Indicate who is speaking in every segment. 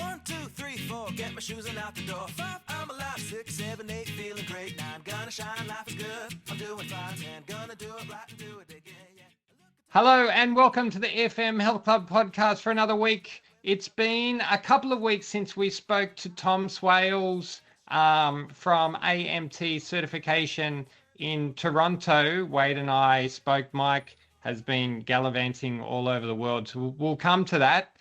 Speaker 1: 1, 2, 3, 4, get my shoes and out the door. 5, I'm alive. 6, 7, 8, feeling great. 9, gonna shine, life is good. I'm doing fine. 10, gonna do it right and do it again. Yeah.
Speaker 2: Hello and welcome to the EFM Health Club Podcast for another week. It's been a couple of weeks since we spoke to Tom Swales from AMT certification in Toronto. Wade and I spoke. Mike has been gallivanting all over the world, so we'll come to that.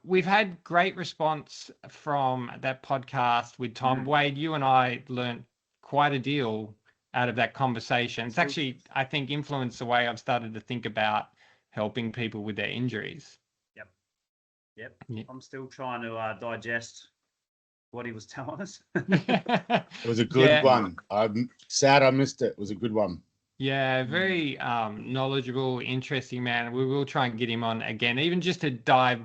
Speaker 2: We've had great response from that podcast with Tom. Wade, you and I learned quite a deal out of that conversation. It's actually, I think, influenced the way I've started to think about helping people with their injuries.
Speaker 3: Yep. I'm still trying to digest what he was telling us.
Speaker 4: It was a good one. I'm sad I missed it. It was a good one.
Speaker 2: Yeah, very knowledgeable, interesting man. We will try and get him on again, even just to dive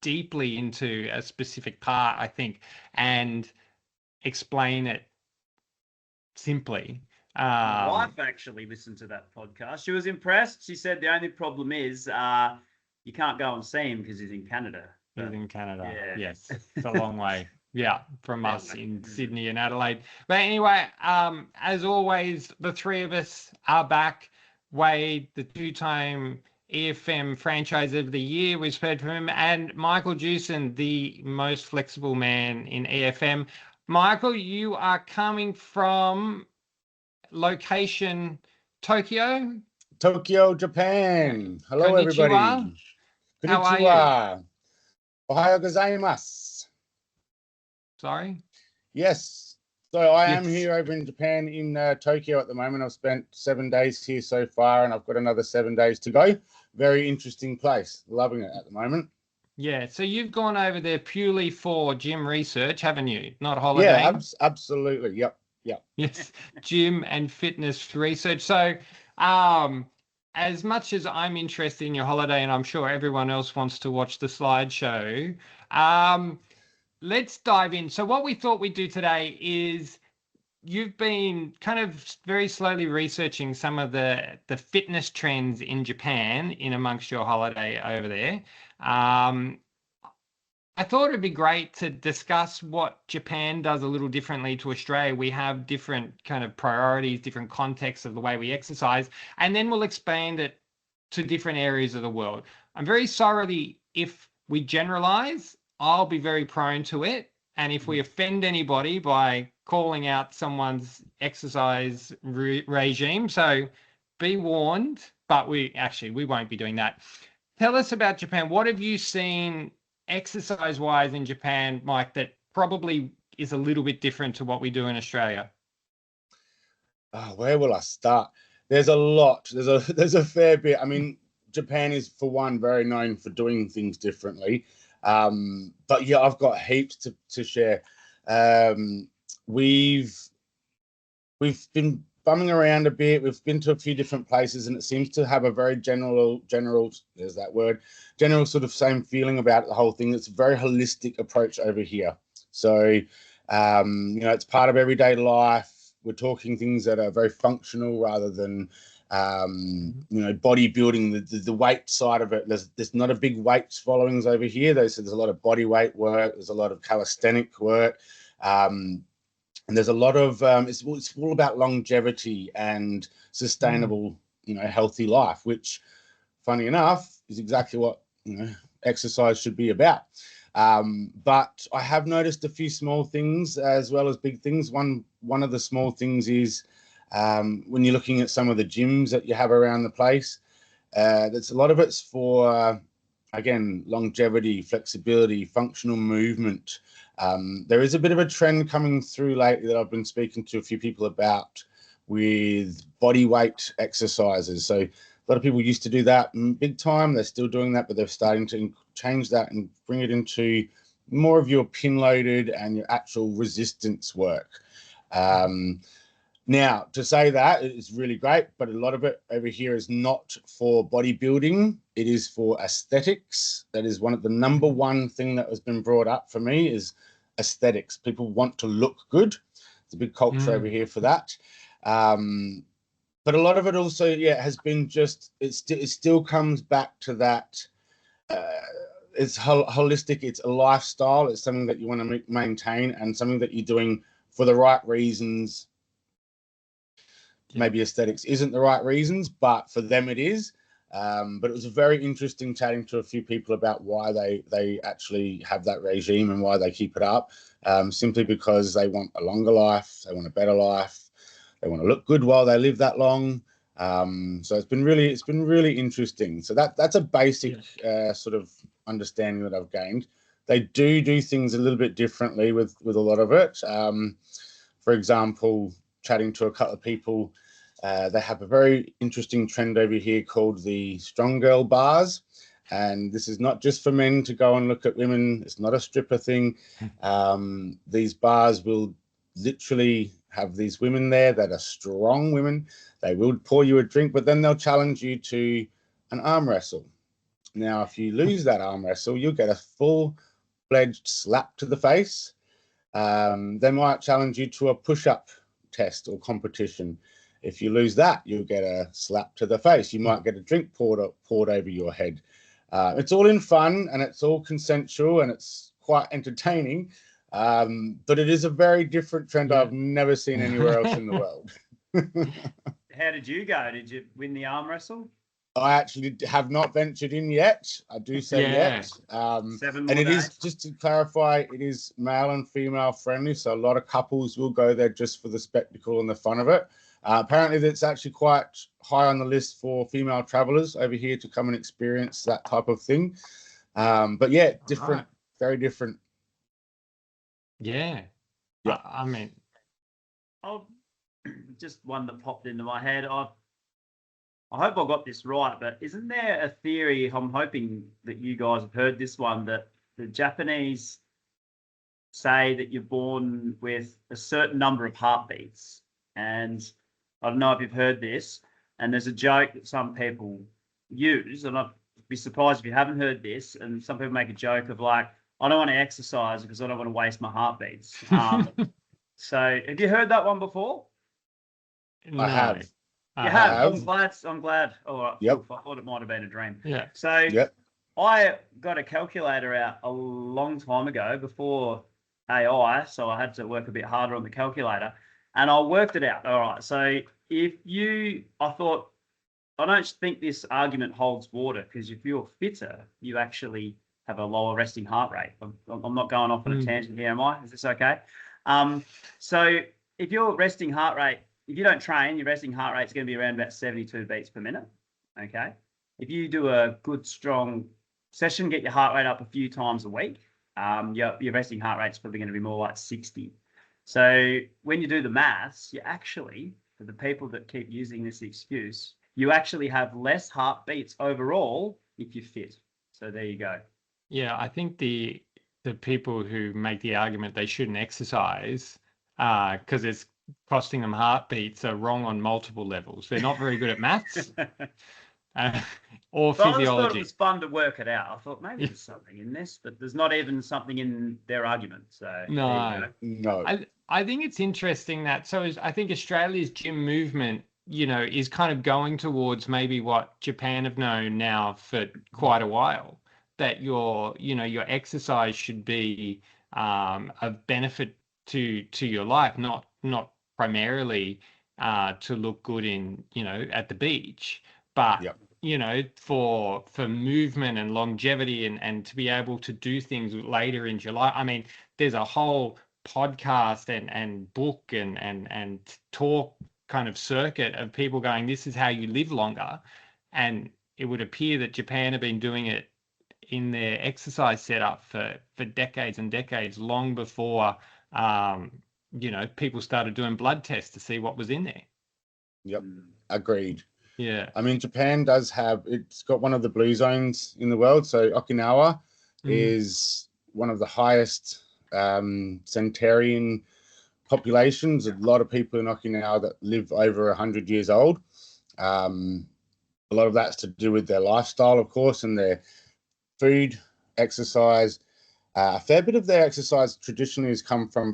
Speaker 2: deeply into a specific part, I think, and explain it simply.
Speaker 3: My wife actually listened to that podcast. She was impressed. She said the only problem is you can't go and see him because he's in Canada.
Speaker 2: He's in Canada.
Speaker 3: Yeah.
Speaker 2: Yes, it's a long way. Yeah, from us in Sydney and Adelaide. But anyway, as always, the three of us are back. Wade, the two-time EFM Franchise of the Year, we've heard from him, and Michael Jewson, the most flexible man in EFM. Michael, you are coming from location Tokyo,
Speaker 4: Japan. Hello,
Speaker 2: Konnichiwa.
Speaker 4: everybody.
Speaker 2: How are
Speaker 4: you? Ohayo gozaimasu.
Speaker 2: Sorry?
Speaker 4: Yes. So I am here over in Japan in Tokyo at the moment. I've spent 7 days here so far, and I've got another 7 days to go. Very interesting place. Loving it at the moment.
Speaker 2: Yeah. So you've gone over there purely for gym research, haven't you? Not holiday.
Speaker 4: Yeah, absolutely. Yep.
Speaker 2: Yes, gym and fitness research. So as much as I'm interested in your holiday, and I'm sure everyone else wants to watch the slideshow, let's dive in. So what we thought we'd do today is you've been kind of very slowly researching some of the fitness trends in Japan in amongst your holiday over there. I thought it'd be great to discuss what Japan does a little differently to Australia. We have different kind of priorities, different contexts of the way we exercise, and then we'll expand it to different areas of the world. I'm very sorry if we generalize. I'll be very prone to it. And if we offend anybody by calling out someone's exercise regime, so be warned, but we won't be doing that. Tell us about Japan. What have you seen exercise-wise in Japan, Mike, that probably is a little bit different to what we do in Australia?
Speaker 4: Where will I start? There's a lot. There's a fair bit. I mean, Japan is, for one, very known for doing things differently. But yeah, I've got heaps to share. We've been bumming around a bit. We've been to a few different places, and it seems to have a very general, there's that word, general sort of same feeling about the whole thing. It's a very holistic approach over here. So, it's part of everyday life. We're talking things that are very functional rather than, bodybuilding, the weight side of it. There's not a big weights followings over here. There's a lot of body weight work. There's a lot of calisthenic work. And there's a lot of, it's all about longevity and sustainable, healthy life, which, funny enough, is exactly what, exercise should be about. But I have noticed a few small things as well as big things. One of the small things is when you're looking at some of the gyms that you have around the place, there's a lot of it's for, again, longevity, flexibility, functional movement. There is a bit of a trend coming through lately that I've been speaking to a few people about with body weight exercises. So a lot of people used to do that big time. They're still doing that, but they're starting to change that and bring it into more of your pin loaded and your actual resistance work. Now, to say that is really great, but a lot of it over here is not for bodybuilding. It is for aesthetics. That is one of the number one thing that has been brought up for me is aesthetics. People want to look good. There's a big culture over here for that. But a lot of it also, has been just, it still comes back to that it's holistic. It's a lifestyle. It's something that you want to maintain, and something that you're doing for the right reasons. Maybe aesthetics isn't the right reasons, but for them it is. But it was very interesting chatting to a few people about why they actually have that regime and why they keep it up. Simply because they want a longer life, they want a better life, they want to look good while they live that long. So it's been really interesting. So that's a basic sort of understanding that I've gained. They do things a little bit differently with a lot of it. For example, chatting to a couple of people, they have a very interesting trend over here called the strong girl bars. And this is not just for men to go and look at women. It's not a stripper thing. These bars will literally have these women there that are strong women. They will pour you a drink, but then they'll challenge you to an arm wrestle. Now, if you lose that arm wrestle, you'll get a full-fledged slap to the face. They might challenge you to a push-up test or competition. If you lose that, you'll get a slap to the face. You might get a drink poured over your head. It's all in fun, and it's all consensual, and it's quite entertaining. But it is a very different trend I've never seen anywhere else in the world.
Speaker 3: How did you go? Did you win the arm wrestle?
Speaker 4: I actually have not ventured in yet. I do say yet.
Speaker 3: 7 more
Speaker 4: and it
Speaker 3: days.
Speaker 4: is, just to clarify, it is male and female friendly. So a lot of couples will go there just for the spectacle and the fun of it. Apparently, that's actually quite high on the list for female travelers over here to come and experience that type of thing. But yeah, different, very different.
Speaker 2: Yeah. I mean,
Speaker 3: just one that popped into my head. I hope I got this right, but isn't there a theory, I'm hoping that you guys have heard this one, that the Japanese say that you're born with a certain number of heartbeats? And I don't know if you've heard this, and there's a joke that some people use, and I'd be surprised if you haven't heard this, and some people make a joke of like, I don't want to exercise because I don't want to waste my heartbeats. So have you heard that one before?
Speaker 2: no.
Speaker 4: I have.
Speaker 3: You have. I'm glad. All right.
Speaker 4: Yep.
Speaker 3: I thought it might have been a dream.
Speaker 2: Yeah.
Speaker 3: So
Speaker 4: Yep.
Speaker 3: I got a calculator out a long time ago before AI, so I had to work a bit harder on the calculator, and I worked it out. All right. So I don't think this argument holds water, because if you're fitter, you actually have a lower resting heart rate. I'm not going off on a tangent here, am I? Is this okay? So if your resting heart rate, if you don't train, your resting heart rate is going to be around about 72 beats per minute. Okay. If you do a good, strong session, get your heart rate up a few times a week, your resting heart rate is probably going to be more like 60. So when you do the maths, you actually, for the people that keep using this excuse, you actually have less heartbeats overall if you're fit. So there you go.
Speaker 2: Yeah, I think the people who make the argument they shouldn't exercise because it's costing them heartbeats are wrong on multiple levels. They're not very good at maths or
Speaker 3: But I just thought it
Speaker 2: physiology.
Speaker 3: was fun to work it out. I thought maybe there's something in this, but there's not even something in their argument. So there you
Speaker 2: No.
Speaker 3: go.
Speaker 4: No.
Speaker 2: I think it's interesting that, I think Australia's gym movement, is kind of going towards maybe what Japan have known now for quite a while, that your exercise should be of benefit to your life, not primarily to look good at the beach, but
Speaker 4: Yep.
Speaker 2: for movement and longevity and to be able to do things later in your life. I mean, there's a whole podcast and book and talk kind of circuit of people going, this is how you live longer. And it would appear that Japan have been doing it in their exercise setup for decades and decades, long before people started doing blood tests to see what was in there.
Speaker 4: Yep. Agreed.
Speaker 2: Yeah.
Speaker 4: I mean, Japan it's got one of the blue zones in the world. So Okinawa is one of the highest centenarian populations. A lot of people in Okinawa that live over 100 years old. A lot of that's to do with their lifestyle, of course, and their food, exercise. A fair bit of their exercise traditionally has come from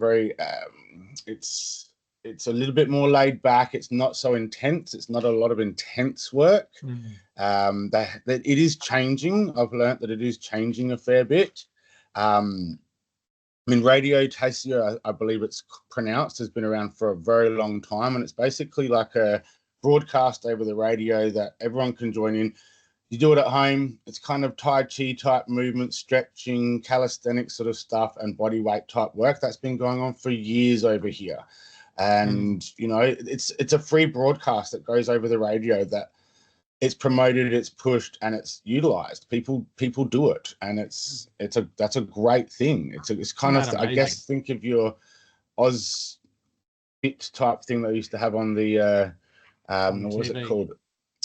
Speaker 4: it's it's a little bit more laid back. It's not so intense. It's not a lot of intense work. That it is changing. I've learned that it is changing a fair bit. I mean, radio Taisō, I believe it's pronounced, has been around for a very long time, and it's basically like a broadcast over the radio that everyone can join in. You do it at home. It's kind of Tai Chi type movement, stretching, calisthenics sort of stuff, and body weight type work that's been going on for years over here. And you know, it's a free broadcast that goes over the radio, that it's promoted, it's pushed, and it's utilized. People do it, and that's a great thing. It's kind of, I guess, think of your Oz fit type thing they used to have on the what was it called?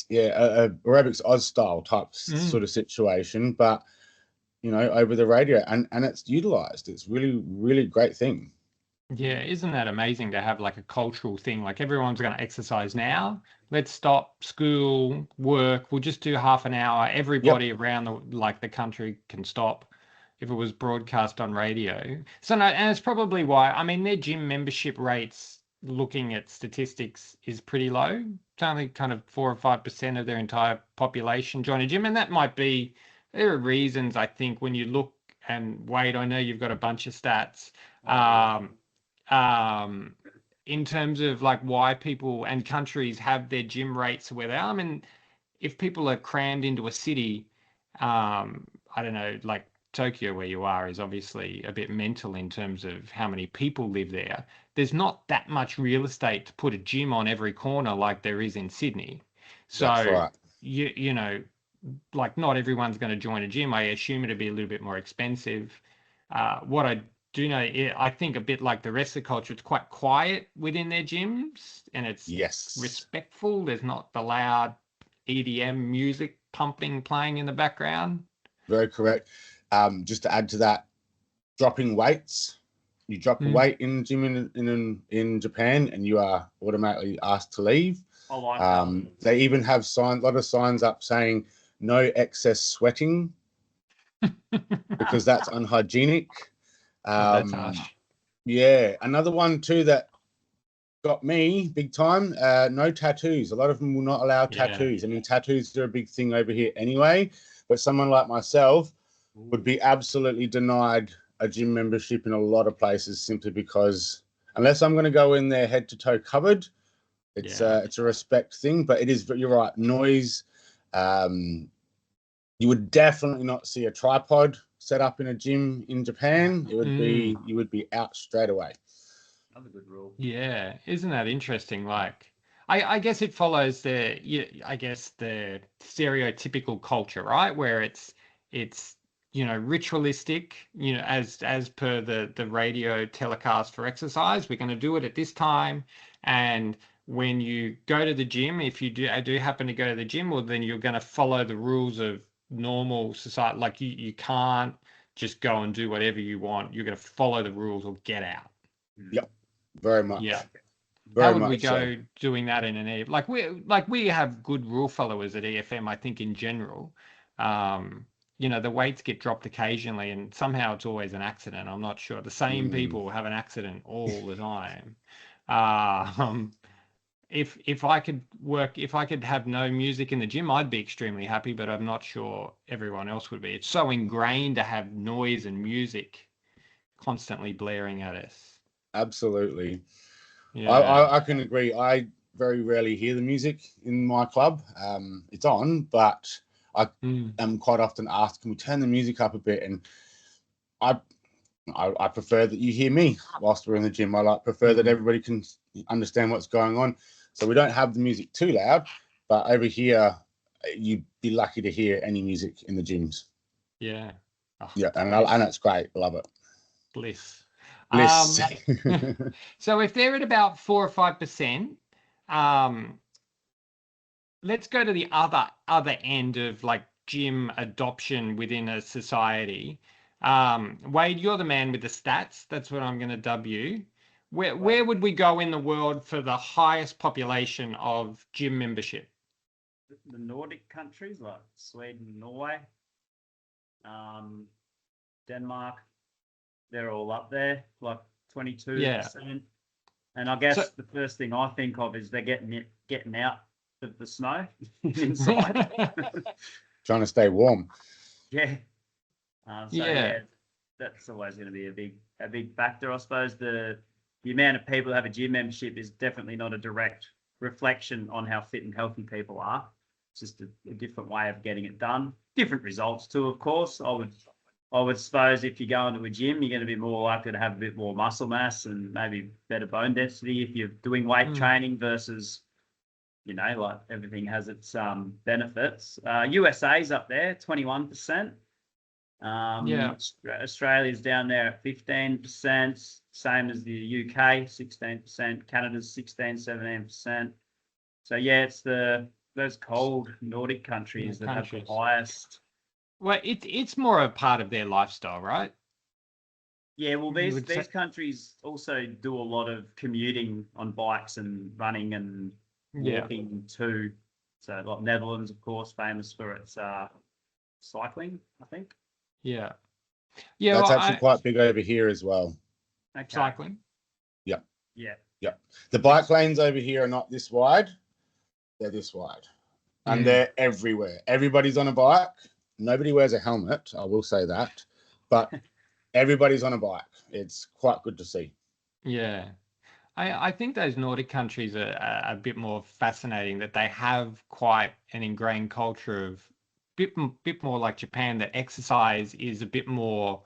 Speaker 4: Yeah, aerobics Oz style type sort of situation, but you know, over the radio, and it's utilized. It's really great thing.
Speaker 2: Yeah, isn't that amazing to have like a cultural thing? Like everyone's going to exercise now. Let's stop school, work. We'll just do half an hour. Everybody around the country can stop if it was broadcast on radio. So no, and it's probably why. I mean, their gym membership rates, looking at statistics, is pretty low. It's only kind of 4 or 5% of their entire population join a gym, and that might be. There are reasons, I think, when you look, and Wade, I know you've got a bunch of stats. In terms of like why people and countries have their gym rates where they are. I mean, if people are crammed into a city, I don't know, like Tokyo where you are is obviously a bit mental in terms of how many people live there. There's not that much real estate to put a gym on every corner like there is in Sydney. So,
Speaker 4: that's right.
Speaker 2: you know, like not everyone's going to join a gym. I assume it'd be a little bit more expensive. What I do know, I think a bit like the rest of the culture, it's quite quiet within their gyms, and it's respectful. There's not the loud EDM music playing in the background.
Speaker 4: Very correct. Just to add to that, dropping weights. You drop a weight in the gym in Japan, and you are automatically asked to leave.
Speaker 3: I like that.
Speaker 4: They even have a lot of signs up saying no excess sweating because that's unhygienic.
Speaker 2: That's harsh.
Speaker 4: Yeah, another one too that got me big time. No tattoos. A lot of them will not allow tattoos. I mean, tattoos are a big thing over here anyway. But someone like myself would be absolutely denied a gym membership in a lot of places simply because unless I'm going to go in there head to toe covered, it's a respect thing. But it is. You're right. Noise. You would definitely not see a tripod set up in a gym in Japan. It would be, you would be out straight away.
Speaker 3: Another good rule.
Speaker 2: Yeah, isn't that interesting? Like, I guess it follows the stereotypical culture, right? Where it's you know, ritualistic, you know, as per the radio telecast for exercise. We're going to do it at this time, and when you go to the gym, if you do happen to go to the gym, well, then you're going to follow the rules of normal society. Like you can't just go and do whatever you want. You're going to follow the rules or get out.
Speaker 4: Yep, very much.
Speaker 2: Yeah.
Speaker 4: Very
Speaker 2: How would
Speaker 4: much
Speaker 2: we go
Speaker 4: so.
Speaker 2: doing that in an we have good rule followers at EFM, I think, in general. You know, the weights get dropped occasionally, and somehow it's always an accident. I'm not sure. The same people have an accident all the time. If I could have no music in the gym, I'd be extremely happy, but I'm not sure everyone else would be. It's so ingrained to have noise and music constantly blaring at us.
Speaker 4: Absolutely.
Speaker 2: Yeah.
Speaker 4: I can agree. I very rarely hear the music in my club. It's on, but I am quite often asked, can we turn the music up a bit? And I prefer that you hear me whilst we're in the gym. I prefer that everybody can understand what's going on. So we don't have the music too loud, but over here, you'd be lucky to hear any music in the gyms.
Speaker 2: Yeah. Oh,
Speaker 4: yeah, and it's great. Love it.
Speaker 2: Bliss.
Speaker 4: Bliss.
Speaker 2: So if they're at about 4 or 5%, let's go to the other end of like gym adoption within a society. Wade, you're the man with the stats. That's what I'm going to dub you. Where would we go in the world for the highest population of gym membership?
Speaker 3: The Nordic countries like Sweden, Norway, Denmark, they're all up there, like 22%. And I guess
Speaker 2: So-
Speaker 3: the first thing I think of is they're getting out of the snow inside.
Speaker 4: Trying to stay warm.
Speaker 3: Yeah. So
Speaker 2: Yeah.
Speaker 3: yeah, that's always going to be a big factor. I suppose the amount of people who have a gym membership is definitely not a direct reflection on how fit and healthy people are. It's just a different way of getting it done. Different results too, of course. I would suppose if you go into a gym, you're going to be more likely to have a bit more muscle mass and maybe better bone density if you're doing weight training versus, like everything has its benefits. USA's up there, 21%.
Speaker 2: Yeah.
Speaker 3: Australia's down there at 15%, same as the UK, 16%. Canada's 16, 17%. So yeah, it's those cold Nordic countries that have the highest.
Speaker 2: Well, it's more a part of their lifestyle, right?
Speaker 3: Yeah, well,
Speaker 2: You would
Speaker 3: these
Speaker 2: say-
Speaker 3: countries also do a lot of commuting on bikes and running and
Speaker 2: Yeah.
Speaker 3: walking too. So like Netherlands, of course, famous for its cycling, I think.
Speaker 2: Yeah. Yeah.
Speaker 4: That's
Speaker 2: well,
Speaker 4: actually quite big over here as well.
Speaker 3: Okay.
Speaker 2: cycling.
Speaker 3: Yeah.
Speaker 4: The bike lanes over here are not this wide. They're this wide. And they're everywhere. Everybody's on a bike. Nobody wears a helmet, I will say that. But everybody's on a bike. It's quite good to see.
Speaker 2: Yeah. I think those Nordic countries are a bit more fascinating, that they have quite an ingrained culture of bit more like Japan, that exercise is a bit more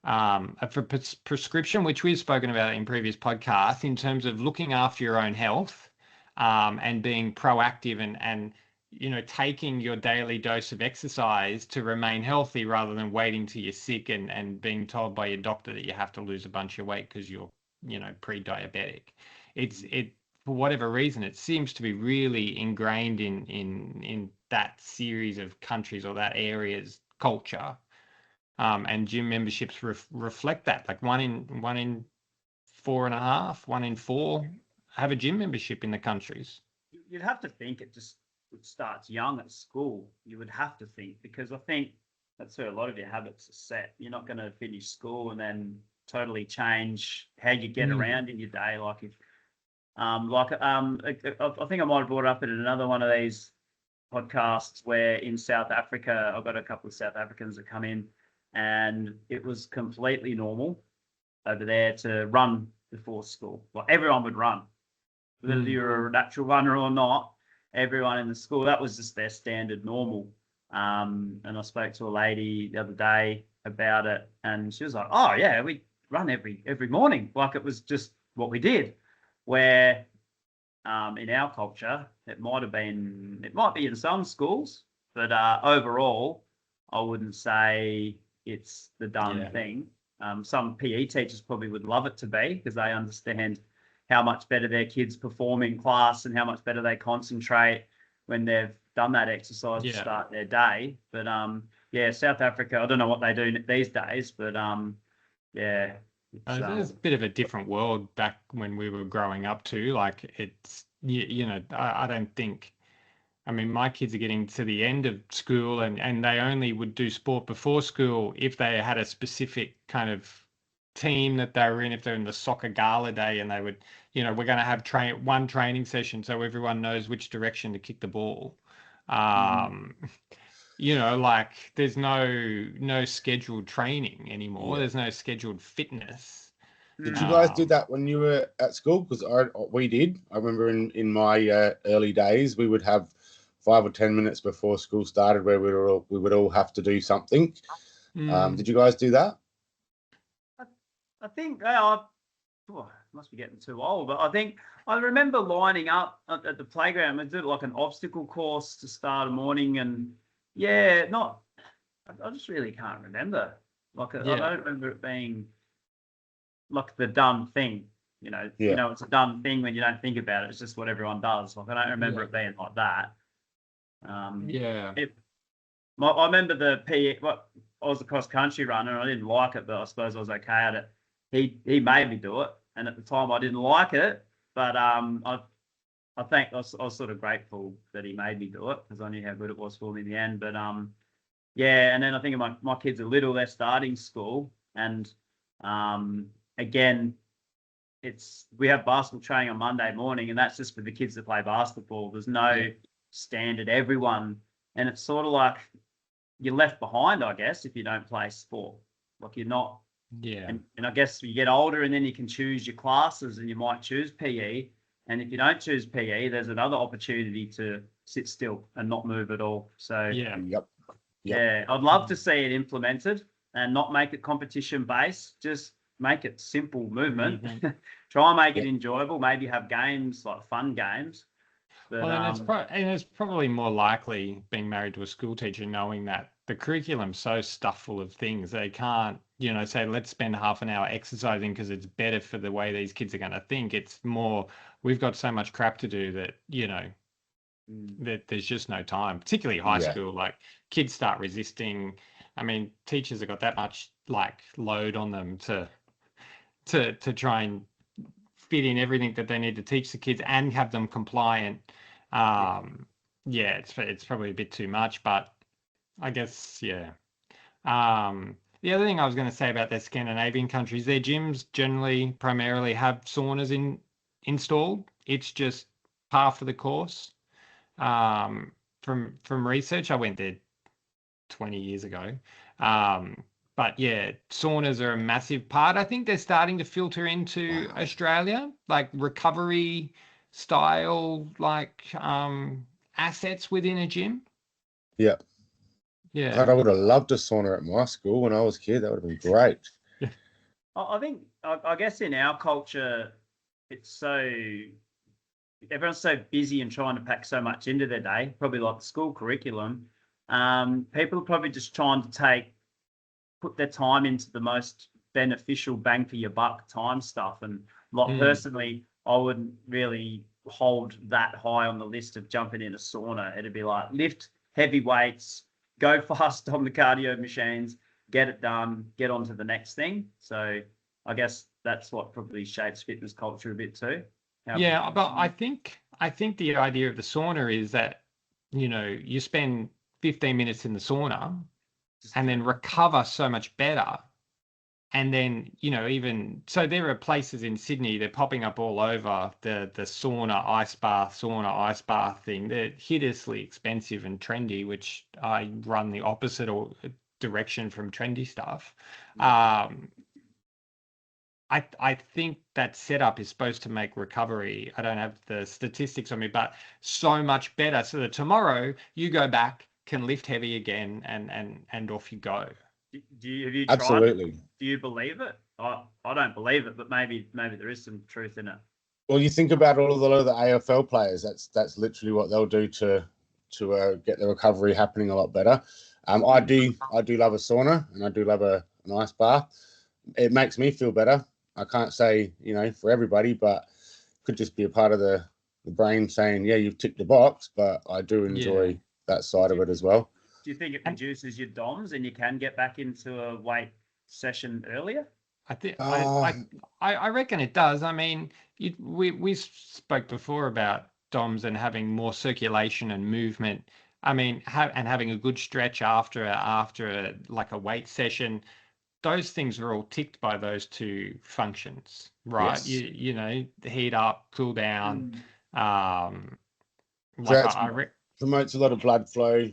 Speaker 2: for prescription, which we've spoken about in previous podcasts, in terms of looking after your own health and being proactive and taking your daily dose of exercise to remain healthy, rather than waiting till you're sick and being told by your doctor that you have to lose a bunch of weight because you're pre-diabetic. It for whatever reason, it seems to be really ingrained in that series of countries or that area's culture. And gym memberships reflect that. Like one in 4.5, 1 in 4 have a gym membership in the countries.
Speaker 3: You'd have to think it starts young at school. You would have to think, because I think that's where a lot of your habits are set. You're not going to finish school and then totally change how you get around in your day. Like if, I think I might have brought it up in another one of these podcasts where in South Africa, I've got a couple of South Africans that come in, and it was completely normal over there to run before school. Like everyone would run, whether you're a natural runner or not. Everyone in the school, that was just their standard normal. And I spoke to a lady the other day about it, and she was like, "Oh yeah, we run every morning, like it was just what we did." Where in our culture, it might be in some schools, but overall, I wouldn't say it's the done thing. Some PE teachers probably would love it to be, because they understand how much better their kids perform in class and how much better they concentrate when they've done that exercise to start their day. But South Africa, I don't know what they do these days, but
Speaker 2: It's a bit of a different world back when we were growing up too. Like it's, I don't think, I mean, my kids are getting to the end of school, and they only would do sport before school if they had a specific kind of team that they were in. If they're in the soccer gala day, and they would, we're going to have one training session so everyone knows which direction to kick the ball. Like there's no scheduled training anymore. There's no scheduled fitness.
Speaker 4: Did you guys do that when you were at school? Because we did. I remember in my early days, we would have 5 or 10 minutes before school started where we would all have to do something. Did you guys do that?
Speaker 3: I think I must be getting too old, but I think I remember lining up at the playground and did like an obstacle course to start a morning, and I just really can't remember. Like I don't remember it being like the done thing. It's a done thing when you don't think about it. It's just what everyone does. Like I don't remember it being like that. I remember the PE. I was a cross country runner, and I didn't like it, but I suppose I was okay at it. He made me do it, and at the time I didn't like it, but I think I was sort of grateful that he made me do it, because I knew how good it was for me in the end. But and then I think my kids are little, they're starting school, and again, we have basketball training on Monday morning, and that's just for the kids that play basketball. There's no standard everyone, and it's sort of like you're left behind, I guess, if you don't play sport. Like you're not.
Speaker 2: Yeah.
Speaker 3: And I guess you get older, and then you can choose your classes, and you might choose PE. And if you don't choose PE, there's another opportunity to sit still and not move at all. So
Speaker 4: Yep.
Speaker 3: yeah, I'd love to see it implemented and not make it competition based. Just make it simple movement. Try and make it enjoyable. Maybe have games, like fun games. But,
Speaker 2: Well, and it's probably more likely being married to a school teacher knowing that the curriculum's so stuffed full of things they can't, say let's spend half an hour exercising because it's better for the way these kids are going to think. It's more we've got so much crap to do that that there's just no time, particularly high school. Like kids start resisting. I mean, teachers have got that much like load on them to try and fit in everything that they need to teach the kids and have them compliant. It's probably a bit too much, but I guess the other thing I was going to say about their Scandinavian countries, their gyms generally primarily have saunas installed. It's just par for the course. From research, I went there 20 years ago. But yeah, saunas are a massive part. I think they're starting to filter into Australia, like recovery style, like assets within a gym.
Speaker 4: Yeah.
Speaker 2: Yeah.
Speaker 4: God, I would have loved a sauna at my school when I was a kid. That would have been great.
Speaker 3: I guess in our culture, everyone's so busy and trying to pack so much into their day, probably like the school curriculum. People are probably just trying to put their time into the most beneficial bang for your buck time stuff. And personally, I wouldn't really hold that high on the list of jumping in a sauna. It'd be like lift heavy weights, go fast on the cardio machines, get it done, get on to the next thing. So I guess that's what probably shapes fitness culture a bit too.
Speaker 2: But I think the idea of the sauna is that, you spend 15 minutes in the sauna and then recover so much better. And then, even so there are places in Sydney, they're popping up all over the sauna ice bath thing. They're hideously expensive and trendy, which I run the opposite direction from trendy stuff. I think that setup is supposed to make recovery, I don't have the statistics on me, but so much better so that tomorrow you go back, can lift heavy again, and off you go.
Speaker 3: Have you tried
Speaker 4: Absolutely.
Speaker 3: it? Do you believe it? I don't believe it, but maybe there is some truth in it.
Speaker 4: Well, you think about all of the AFL players. That's literally what they'll do to get the recovery happening a lot better. I do love a sauna, and I do love an ice bath. It makes me feel better. I can't say for everybody, but it could just be a part of the brain saying, yeah, you've ticked the box. But I do enjoy that side of it as well.
Speaker 3: Do you think it reduces your DOMs and you can get back into a weight session earlier?
Speaker 2: I reckon it does. I mean, we spoke before about DOMs and having more circulation and movement. I mean, having a good stretch after a weight session. Those things are all ticked by those two functions, right? Yes. Heat up, cool down.
Speaker 4: Promotes a lot of blood flow,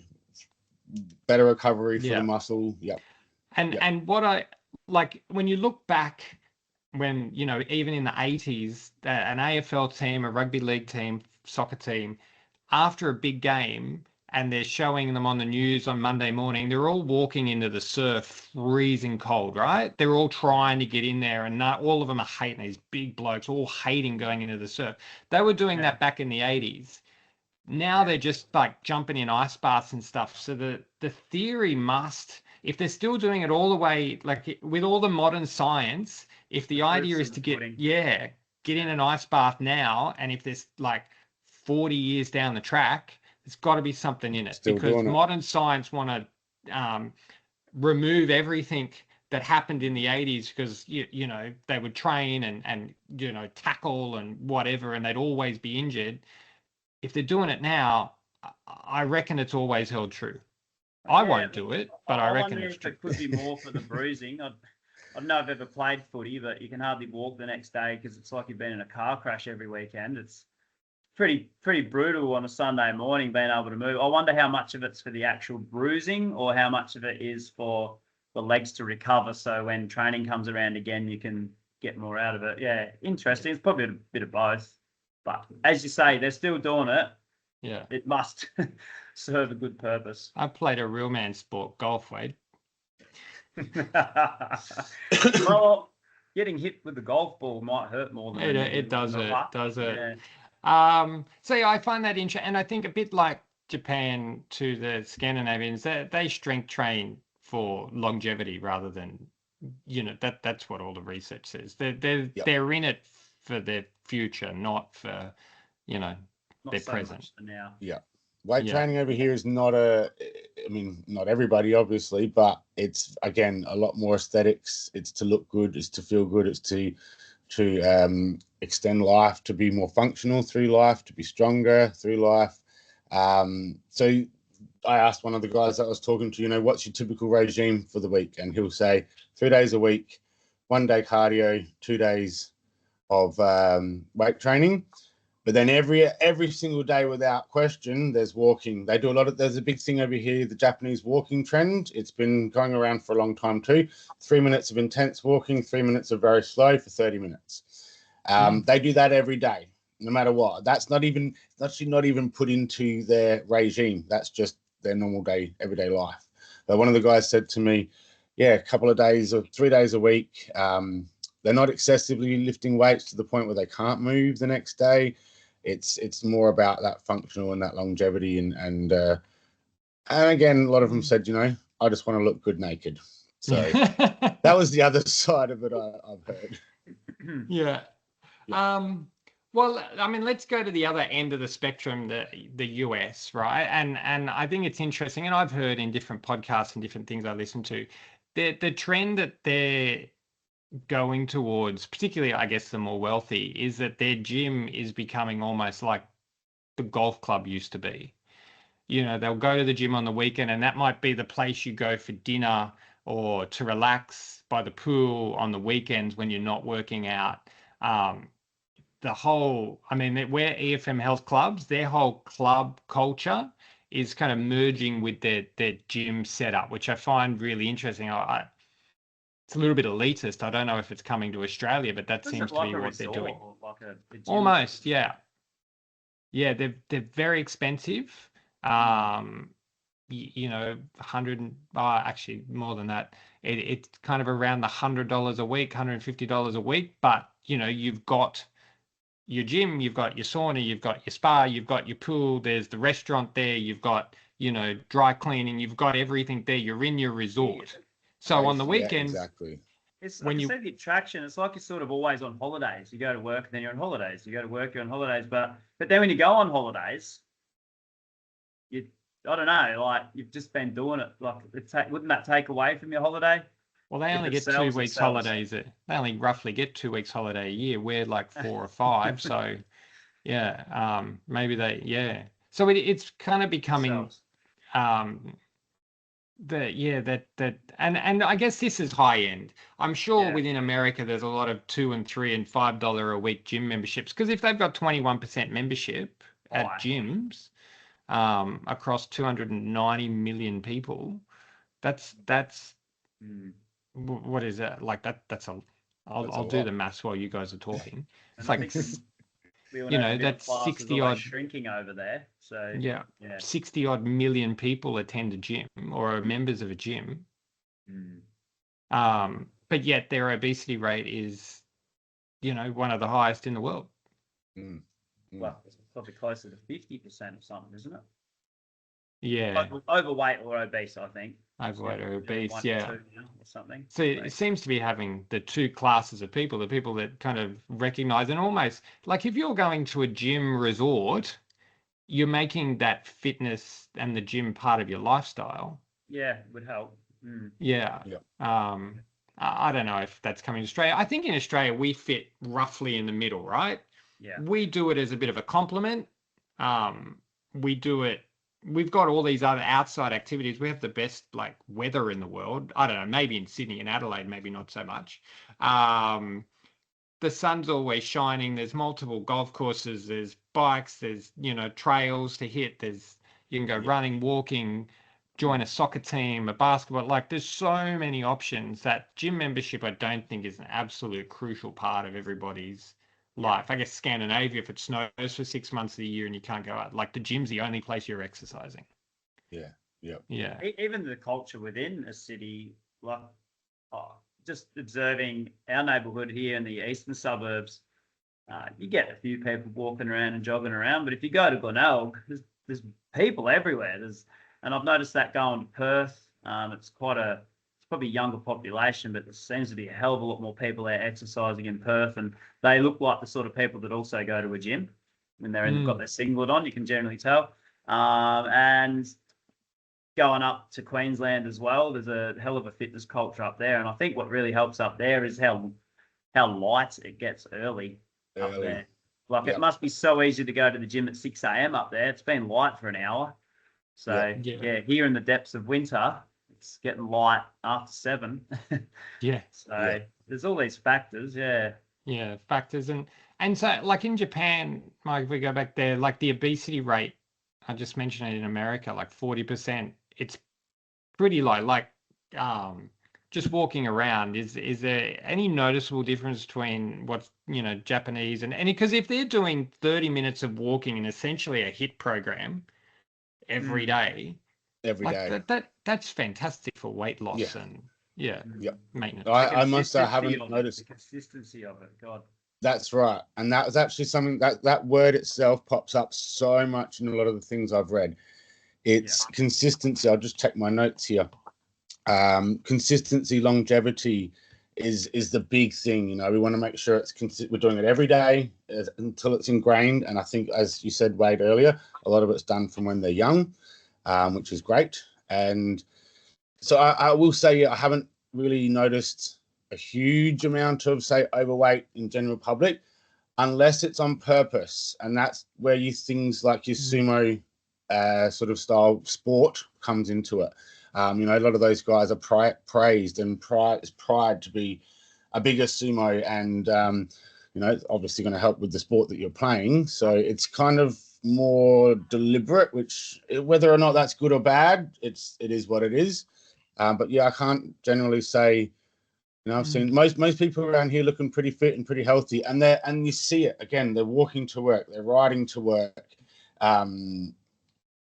Speaker 4: better recovery for the muscle. Yep.
Speaker 2: And what I like when you look back, when even in the 80s, an AFL team, a rugby league team, soccer team, after a big game, and they're showing them on the news on Monday morning, they're all walking into the surf, freezing cold, right? They're all trying to get in there, and all of them are hating, these big blokes, all hating going into the surf. They were doing that back in the 80s. Now they're just like jumping in ice baths and stuff. So the theory must, if they're still doing it all the way, like with all the modern science, if the idea is to get in an ice bath now, and if there's like 40 years down the track, there's got to be something in it, because modern science want to remove everything that happened in the 80s, because they would train and tackle and whatever, and they'd always be injured. If they're doing it now, I reckon it's always held true. I won't do it, but I reckon it's true.
Speaker 3: It could be more for the bruising. I don't know if I've ever played footy, but you can hardly walk the next day because it's like you've been in a car crash every weekend. It's pretty brutal on a Sunday morning being able to move. I wonder how much of it's for the actual bruising or how much of it is for the legs to recover. So when training comes around again, you can get more out of it. Yeah, interesting. It's probably a bit of both. But as you say, they're still doing it.
Speaker 2: Yeah.
Speaker 3: It must serve a good purpose.
Speaker 2: I played a real man sport, golf, Wade.
Speaker 3: Well, getting hit with the golf ball might hurt more than
Speaker 2: It does hurt.
Speaker 3: puck.
Speaker 2: Does it?
Speaker 3: Yeah.
Speaker 2: So yeah, I find that interesting, and I think a bit like Japan to the Scandinavians, they strength train for longevity rather than, that's what all the research says. They're in it for their future, not for,
Speaker 3: Not
Speaker 2: their
Speaker 3: so
Speaker 2: present.
Speaker 3: much for now.
Speaker 4: Yeah. Weight training over here is not not everybody, obviously, but it's, again, a lot more aesthetics. It's to look good. It's to feel good. It's to extend life, to be more functional through life, to be stronger through life. So I asked one of the guys that I was talking to, what's your typical regime for the week? And he'll say 3 days a week, 1 day cardio, 2 days of weight training. But then every single day, without question, there's walking. They do there's a big thing over here, the Japanese walking trend. It's been going around for a long time too. 3 minutes of intense walking, 3 minutes of very slow for 30 minutes. They do that every day, no matter what. That's actually not even put into their regime. That's just their normal day, everyday life. But one of the guys said to me, a couple of days or 3 days a week. They're not excessively lifting weights to the point where they can't move the next day. It's more about that functional and that longevity, and again, a lot of them said, I just want to look good naked. So that was the other side of it I've heard.
Speaker 2: Yeah. Well, I mean, let's go to the other end of the spectrum, the US, right? And I think it's interesting, and I've heard in different podcasts and different things I listen to, the trend that they're going towards, particularly I guess the more wealthy, is that their gym is becoming almost like the golf club used to be. They'll go to the gym on the weekend, and that might be the place you go for dinner or to relax by the pool on the weekends when you're not working out. We're EFM Health Clubs, their whole club culture is kind of merging with their gym setup, which I find really interesting. It's a little bit elitist. I don't know if it's coming to Australia, but that seems to be what they're doing.
Speaker 3: Like a gym?
Speaker 2: Almost, yeah. Yeah, they're very expensive. 100, actually more than that. It's kind of around the $100 a week, $150 a week. But you've got your gym, you've got your sauna, you've got your spa, you've got your pool. There's the restaurant there. You've got dry cleaning. You've got everything there. You're in your resort. So on the weekends,
Speaker 4: exactly.
Speaker 3: It's
Speaker 2: when
Speaker 3: like the attraction. It's like you're sort of always on holidays. You go to work, and then you're on holidays. You go to work, you're on holidays. But then when you go on holidays, I don't know, like you've just been doing it. Like wouldn't that take away from your holiday?
Speaker 2: Well, they only get 2 weeks holidays. They only roughly get 2 weeks holiday a year. We're like 4 or 5. So yeah, maybe So it's kind of becoming and I guess this is high end. I'm sure within America there's a lot of $2 and $3 and $5 a week gym memberships, because if they've got 21% membership at gyms across 290 million people, that's what is that? Like that's I'll do the maths while you guys are talking. It's like that's 60 odd
Speaker 3: shrinking over there. So
Speaker 2: 60 odd million people attend a gym or are members of a gym. But yet their obesity rate is one of the highest in the world.
Speaker 3: Well, it's probably closer to 50% or something, isn't it?
Speaker 2: Yeah.
Speaker 3: Overweight or obese, I think.
Speaker 2: Overweight or obese, or
Speaker 3: something.
Speaker 2: So it seems to be having the two classes of people, the people that kind of recognize, and almost like if you're going to a gym resort, you're making that fitness and the gym part of your lifestyle.
Speaker 3: Yeah, it would help.
Speaker 2: Yeah. I don't know if that's coming to Australia. I think in Australia we fit roughly in the middle, right?
Speaker 3: Yeah.
Speaker 2: We do it as a bit of a compliment. We do it we've got all these other outside activities. We have the best like weather in the world. I don't know, maybe in Sydney and Adelaide, maybe not so much. The sun's always shining. There's multiple golf courses. There's bikes. There's, trails to hit. You can go running, walking, join a soccer team, a basketball. Like there's so many options that gym membership, I don't think is an absolute crucial part of everybody's life. I guess Scandinavia, if it snows for 6 months of the year and you can't go out, like the gym's the only place you're exercising.
Speaker 4: Yeah.
Speaker 3: Even the culture within a city, like just observing our neighbourhood here in the eastern suburbs, you get a few people walking around and jogging around, but if you go to Glenelg, there's people everywhere. And I've noticed that going to Perth. It's probably a younger population, but there seems to be a hell of a lot more people there exercising in Perth, and they look like the sort of people that also go to a gym when they've got their singlet on. You can generally tell. And going up to Queensland as well, there's a hell of a fitness culture up there, and I think what really helps up there is how light it gets early. Up there. Like it must be so easy to go to the gym at 6 a.m. up there. It's been light for an hour. So here in the depths of winter, it's getting light after 7. So there's all these factors.
Speaker 2: Factors. And so like in Japan, Mike, if we go back there, like the obesity rate, I just mentioned it in America, like 40%. It's pretty low. Like just walking around, is there any noticeable difference between what's Japanese and because if they're doing 30 minutes of walking in essentially a HIIT program every day, that's fantastic for weight loss and maintenance.
Speaker 4: I must say I haven't noticed
Speaker 3: the consistency of it. God,
Speaker 4: that's right. And that was actually something that word itself pops up so much in a lot of the things I've read. It's consistency. I'll just check my notes here. Consistency, longevity is the big thing. We want to make sure we're doing it every day until it's ingrained. And I think, as you said, Wade, earlier, a lot of it's done from when they're young, which is great. And so I will say I haven't really noticed a huge amount of, say, overweight in general public, unless it's on purpose. And that's where things like your sumo sort of style sport comes into it. A lot of those guys are praised and pride to be a bigger sumo, and it's obviously going to help with the sport that you're playing. So it's kind of more deliberate, which whether or not that's good or bad, it is what it is. But I can't generally say. I've seen most people around here looking pretty fit and pretty healthy, and you see it again. They're walking to work, they're riding to work.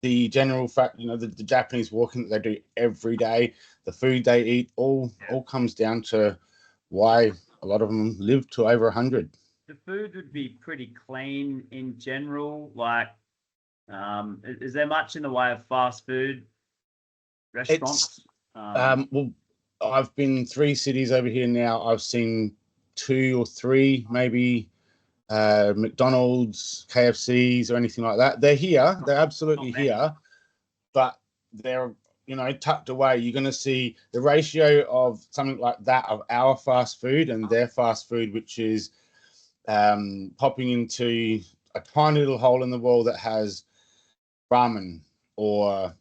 Speaker 4: The general fact, the Japanese walking that they do every day, the food they eat, all comes down to why a lot of them live to over 100.
Speaker 3: The food would be pretty clean in general. Like, is there much in the way of fast food restaurants?
Speaker 4: Well, I've been 3 cities over here now. I've seen 2 or 3, maybe. McDonald's, KFCs, or anything like that. They're here. They're absolutely here, but they're tucked away. You're going to see the ratio of something like that of our fast food and their fast food, which is popping into a tiny little hole in the wall that has ramen or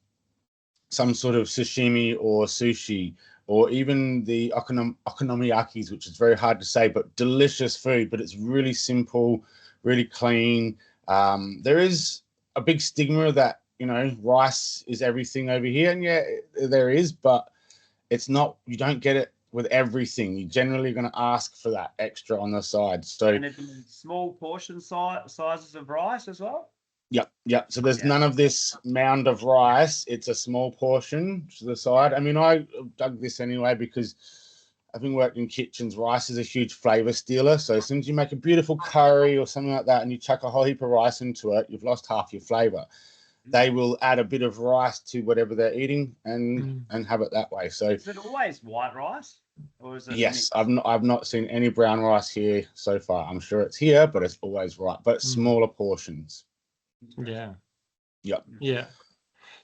Speaker 4: some sort of sashimi or sushi, or even the okonomiyakis, which is very hard to say, but delicious food, but it's really simple, really clean. There is a big stigma that, rice is everything over here. And there is, but it's not, you don't get it with everything. You're generally going to ask for that extra on the side. So,
Speaker 3: and it's in small portion sizes of rice as well?
Speaker 4: Yep. So there's none of this mound of rice. It's a small portion to the side. I mean, I dug this anyway because having worked in kitchens, rice is a huge flavor stealer. So as soon as you make a beautiful curry or something like that and you chuck a whole heap of rice into it, you've lost half your flavor. They will add a bit of rice to whatever they're eating and have it that way. So
Speaker 3: is it always white rice? Or is it
Speaker 4: yes, I've not seen any brown rice here so far. I'm sure it's here, but it's always white, but smaller portions.
Speaker 2: Yeah.
Speaker 4: So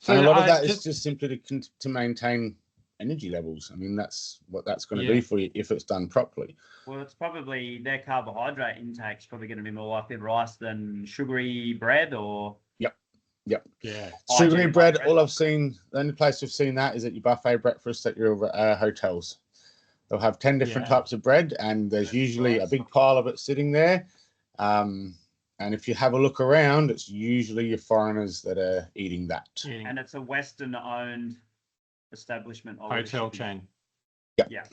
Speaker 4: and a lot of that is just simply to maintain energy levels. I mean, that's what that's going to do for you if it's done properly.
Speaker 3: Well, it's probably their carbohydrate intake is probably going to be more likely rice than sugary bread, or
Speaker 4: Yep.
Speaker 2: Yeah.
Speaker 4: Sugary bread, all I've seen, the only place we've seen that is at your buffet breakfast at your hotels. They'll have 10 different types of bread, and there's usually a big pile of it sitting there. And if you have a look around, it's usually your foreigners that are eating that.
Speaker 3: And it's a Western-owned establishment.
Speaker 2: Hotel chain.
Speaker 3: Yeah.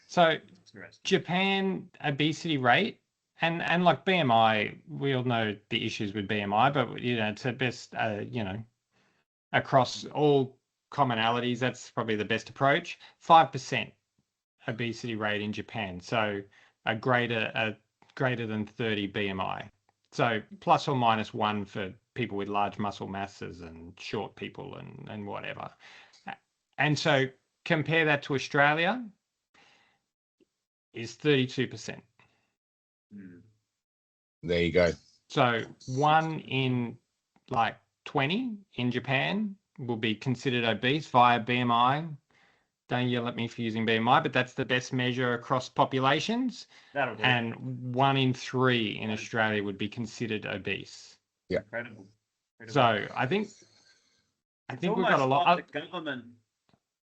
Speaker 2: So Japan obesity rate and like BMI, we all know the issues with BMI, but it's the best, across all commonalities, that's probably the best approach. 5% obesity rate in Japan, so a greater than 30 BMI. So plus or minus 1 for people with large muscle masses and short people and whatever. And so compare that to Australia is 32%.
Speaker 4: There you go.
Speaker 2: So 1 in like 20 in Japan will be considered obese via BMI. Don't yell at me for using BMI, but that's the best measure across populations.
Speaker 3: That'll do.
Speaker 2: And 1 in 3 in Australia would be considered obese.
Speaker 4: Yeah.
Speaker 3: Incredible.
Speaker 2: So I think we've got a lot.
Speaker 3: Like the government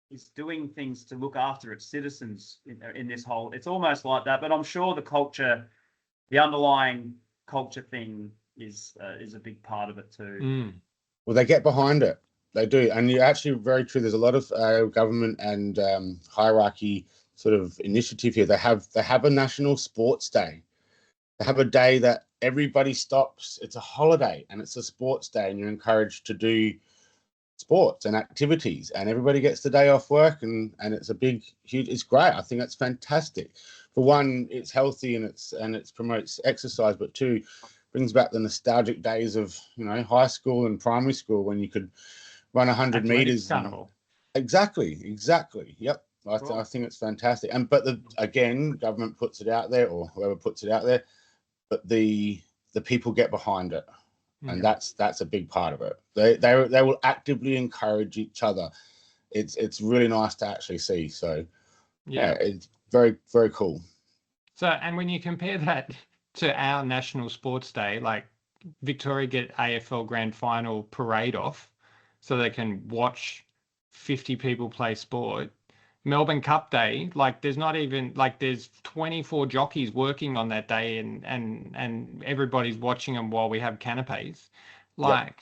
Speaker 3: is doing things to look after its citizens in this whole. It's almost like that, but I'm sure the culture, the underlying culture thing, is a big part of it too.
Speaker 4: Well, they get behind it. They do, and you're actually very true. There's a lot of government and hierarchy sort of initiative here. They have a national sports day. They have a day that everybody stops. It's a holiday and it's a sports day, and you're encouraged to do sports and activities, and everybody gets the day off work, and it's a big, huge. It's great. I think that's fantastic. For one, it's healthy and it promotes exercise, but 2, brings back the nostalgic days of high school and primary school when you could run 100 meters. Exactly. Yep. I think it's fantastic. But again, government puts it out there, or whoever puts it out there, but the people get behind it, and that's a big part of it. They will actively encourage each other. It's really nice to actually see. So yeah, it's very, very cool.
Speaker 2: So, and when you compare that to our national sports day, like Victoria get AFL Grand Final parade off so they can watch 50 people play sport. Melbourne Cup Day, like there's not even like there's 24 jockeys working on that day, and everybody's watching them while we have canapes. Like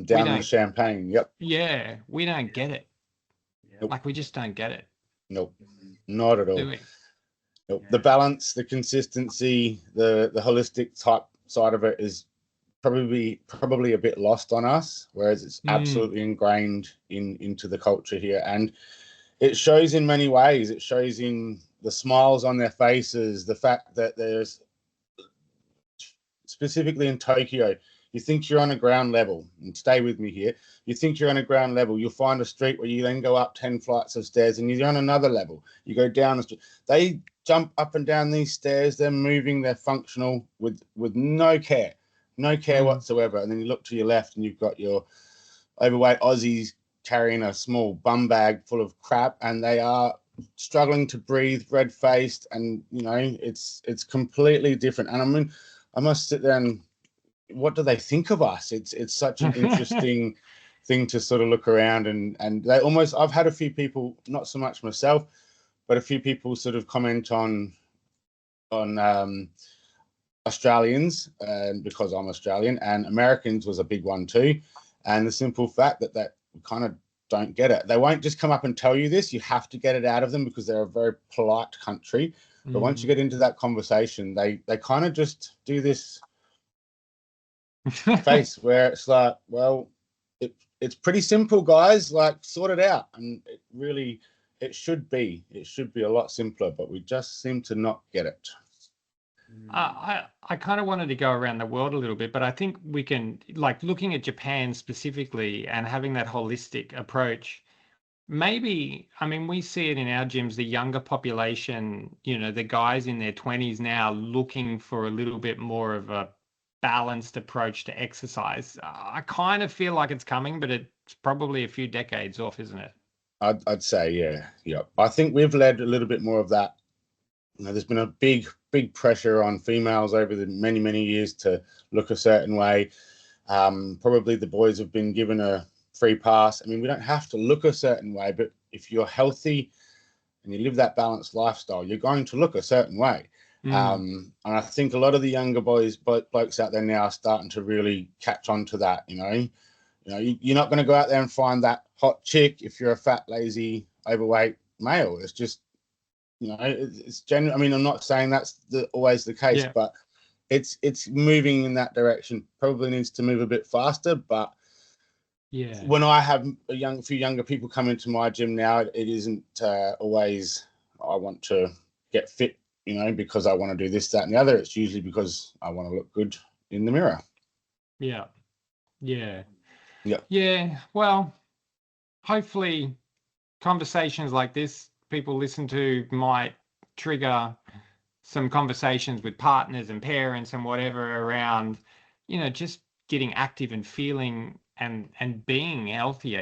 Speaker 4: down the champagne. Yep.
Speaker 2: Yeah, we don't get it.
Speaker 4: Nope.
Speaker 2: Like we just don't get it.
Speaker 4: Nope, not at all.
Speaker 2: Do we?
Speaker 4: Nope. The balance, the consistency, the holistic type side of it is probably a bit lost on us, whereas it's absolutely ingrained into the culture here, and it shows in many ways. It shows in the smiles on their faces, the fact that there's, specifically in Tokyo, you think you're on a ground level, and stay with me here. You think you're on a ground level, you'll find a street where you then go up 10 flights of stairs and you're on another level. You go down the street. They jump up and down these stairs. They're moving, they're functional with no care whatsoever. And then you look to your left and you've got your overweight Aussies carrying a small bum bag full of crap, and they are struggling to breathe, red-faced, and it's completely different. And I mean, I must sit there and, what do they think of us? It's such an interesting thing to sort of look around, and they almost, I've had a few people, not so much myself, but a few people sort of comment on Australians, because I'm Australian, and Americans was a big one too. And the simple fact that we kind of don't get it. They won't just come up and tell you this. You have to get it out of them because they're a very polite country. But once you get into that conversation, they kind of just do this face where it's like, well, it's pretty simple, guys, like sort it out. And it should be a lot simpler, but we just seem to not get it.
Speaker 2: I kind of wanted to go around the world a little bit, but I think we can, like looking at Japan specifically and having that holistic approach, maybe, I mean, we see it in our gyms, the younger population, the guys in their 20s now looking for a little bit more of a balanced approach to exercise. I kind of feel like it's coming, but it's probably a few decades off, isn't it?
Speaker 4: I'd say, yeah. I think we've led a little bit more of that. There's been a big pressure on females over the many years to look a certain way. Probably the boys have been given a free pass. I mean, we don't have to look a certain way, but if you're healthy and you live that balanced lifestyle, you're going to look a certain way. And I think a lot of the younger blokes out there now are starting to really catch on to that. You're not going to go out there and find that hot chick if you're a fat, lazy, overweight male. It's just, it's genuine. I mean, I'm not saying that's always the case, but it's moving in that direction. Probably needs to move a bit faster, but when I have a few younger people come into my gym now, it isn't always I want to get fit, because I want to do this, that, and the other. It's usually because I want to look good in the mirror.
Speaker 2: Yeah.
Speaker 3: Well,
Speaker 2: Hopefully conversations like this people listen to might trigger some conversations with partners and parents and whatever around, just getting active and feeling and being healthier.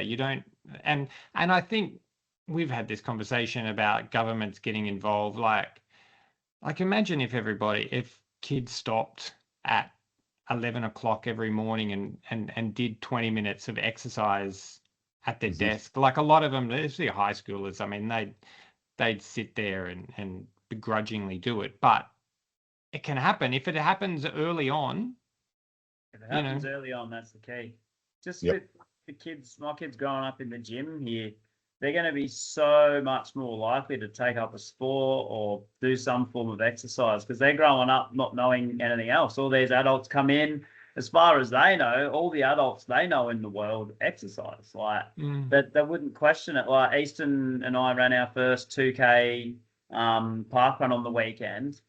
Speaker 2: And I think we've had this conversation about governments getting involved. Like imagine if kids stopped at 11 o'clock every morning and did 20 minutes of exercise at their desk. Like a lot of them, especially high schoolers, I mean, they'd sit there and begrudgingly do it. But it can happen. If it happens early on.
Speaker 3: If it happens early on, that's the key. Just with the kids, my kids growing up in the gym here, they're going to be so much more likely to take up a sport or do some form of exercise because they're growing up not knowing anything else. All these adults come in, as far as they know, all the adults they know in the world exercise. But they wouldn't question it. Like Easton and I ran our first 2K park run on the weekend.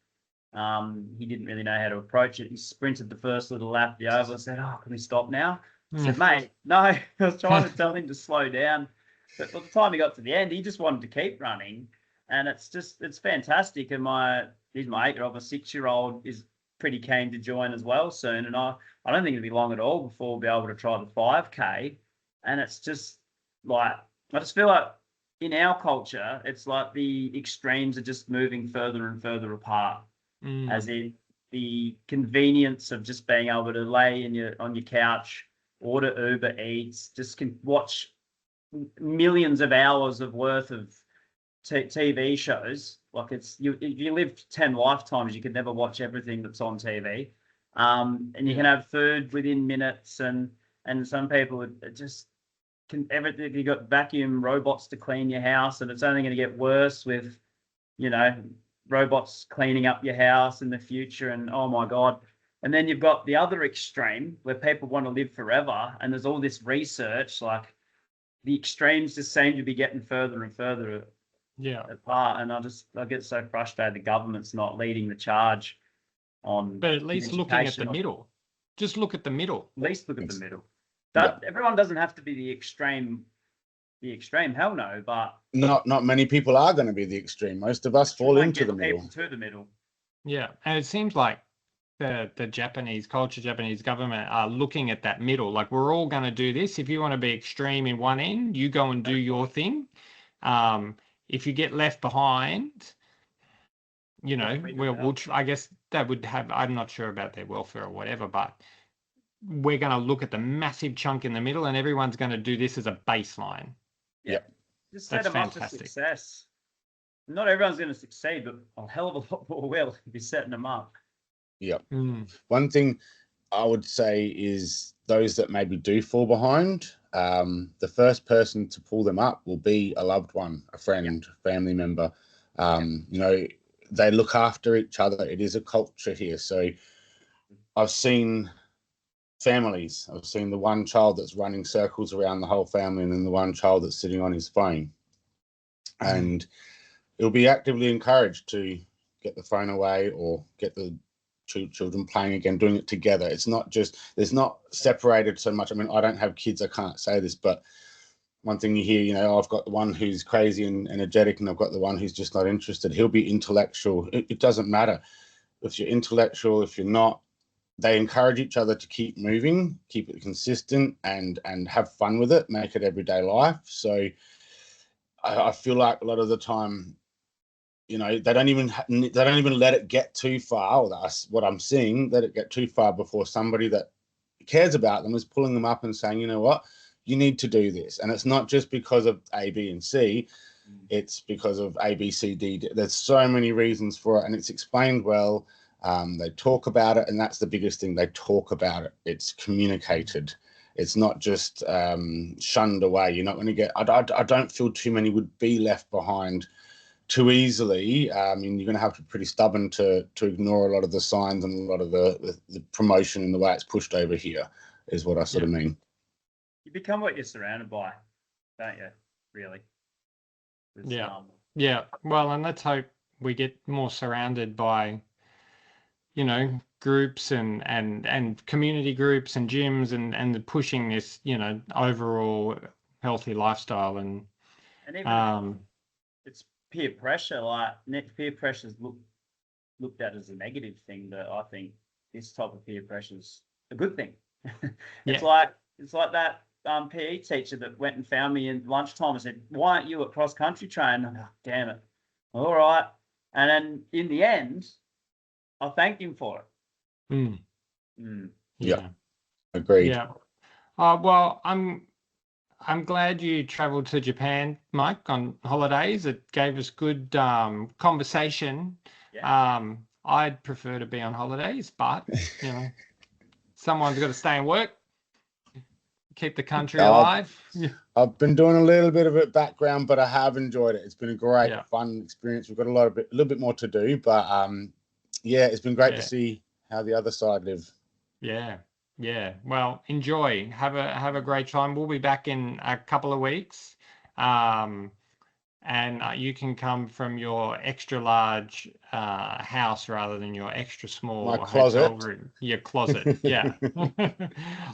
Speaker 3: He didn't really know how to approach it. He sprinted the first little lap the oval and said, "Oh, can we stop now?" I said, "Mate, no." I was trying to tell him to slow down. But by the time he got to the end, he just wanted to keep running. And it's fantastic. And he's my 8-year-old, my 6-year-old is pretty keen to join as well soon. And I don't think it'll be long at all before we'll be able to try the 5K. And it's just I just feel like in our culture, it's like the extremes are just moving further and further apart. As in the convenience of just being able to lay on your couch, order Uber Eats, just can watch millions of hours of worth of TV shows. Like if you lived 10 lifetimes, you could never watch everything that's on TV. And you can have food within minutes, and some people just can everything. You got vacuum robots to clean your house, and it's only going to get worse with, robots cleaning up your house in the future. And oh my God. And then you've got the other extreme where people want to live forever, and there's all this research, like the extremes just seem to be getting further and further apart. And I get so frustrated the government's not leading the charge on.
Speaker 2: But at least looking at the middle. Just look at the middle.
Speaker 3: At least look at the middle. Everyone doesn't have to be the extreme. Hell no, but
Speaker 4: not many people are going to be the extreme. Most of us fall into the middle.
Speaker 3: To the middle.
Speaker 2: Yeah, and it seems like the Japanese culture, Japanese government are looking at that middle. Like we're all going to do this. If you want to be extreme in one end, you go and do your thing. If you get left behind, I guess that would have. I'm not sure about their welfare or whatever, but we're going to look at the massive chunk in the middle, and everyone's going to do this as a baseline.
Speaker 3: Yeah, just set them up for success. Not everyone's going to succeed, but a hell of a lot more will if you're setting them up.
Speaker 4: Yeah. One thing I would say is those that maybe do fall behind, the first person to pull them up will be a loved one, a friend, family member. They look after each other. It is a culture here. So I've seen families. I've seen the one child that's running circles around the whole family, and then the one child that's sitting on his phone. And it'll be actively encouraged to get the phone away or get the children playing again, doing it together. It's not just, there's not separated so much. I mean, I don't have kids, I can't say this, but one thing you hear, I've got the one who's crazy and energetic, and I've got the one who's just not interested. He'll be intellectual. It doesn't matter if you're intellectual, if you're not. They encourage each other to keep moving, keep it consistent, and have fun with it, make it everyday life. So I feel like a lot of the time, they don't even let it get too far. Or that's what I'm seeing, let it get too far before somebody that cares about them is pulling them up and saying, you know what, you need to do this. And it's not just because of A, B, and C. It's because of A, B, C, D. There's so many reasons for it, and it's explained well. They talk about it, and that's the biggest thing. They talk about it. It's communicated. It's not just shunned away. You're not going to get. I don't feel too many would be left behind too easily. I mean, you're going to have to be pretty stubborn to ignore a lot of the signs and a lot of the promotion and the way it's pushed over here, is what I sort of mean.
Speaker 3: You become what you're surrounded by, don't you? Really.
Speaker 2: Yeah. Well, and let's hope we get more surrounded by, groups and community groups and gyms and pushing this, overall healthy lifestyle and
Speaker 3: even it's peer pressure. Like peer pressure is looked at as a negative thing, but I think this type of peer pressure is a good thing. It's like that PE teacher that went and found me in lunchtime and said, "Why aren't you at cross country training?" Oh, damn it. All right. And then in the end, I thanked him for it.
Speaker 4: Yeah. Agreed.
Speaker 2: Yeah. Well, I'm glad you traveled to Japan, Mike, on holidays. It gave us good conversation.
Speaker 3: Yeah.
Speaker 2: I'd prefer to be on holidays, but someone's got to stay and work. Keep the country alive.
Speaker 4: I've been doing a little bit of it background, but I have enjoyed it. It's been a great, fun experience. We've got a little bit more to do, but it's been great to see how the other side live. Yeah.
Speaker 2: Well, enjoy. Have a great time. We'll be back in a couple of weeks, and you can come from your extra large house rather than your extra small
Speaker 4: closet.
Speaker 2: Your closet. Yeah.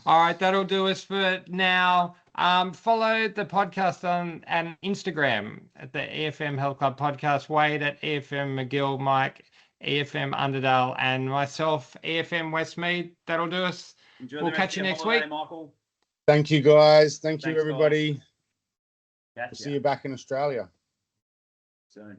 Speaker 2: All right, that'll do us for now. Follow the podcast on Instagram at the EFM Health Club Podcast. Wade at EFM McGill, Mike EFM Underdale, and myself EFM Westmead. That'll do us. We'll catch you next week.
Speaker 3: Michael.
Speaker 4: Thank you, guys. Thanks you, everybody.
Speaker 3: We'll
Speaker 4: see you back in Australia
Speaker 3: soon.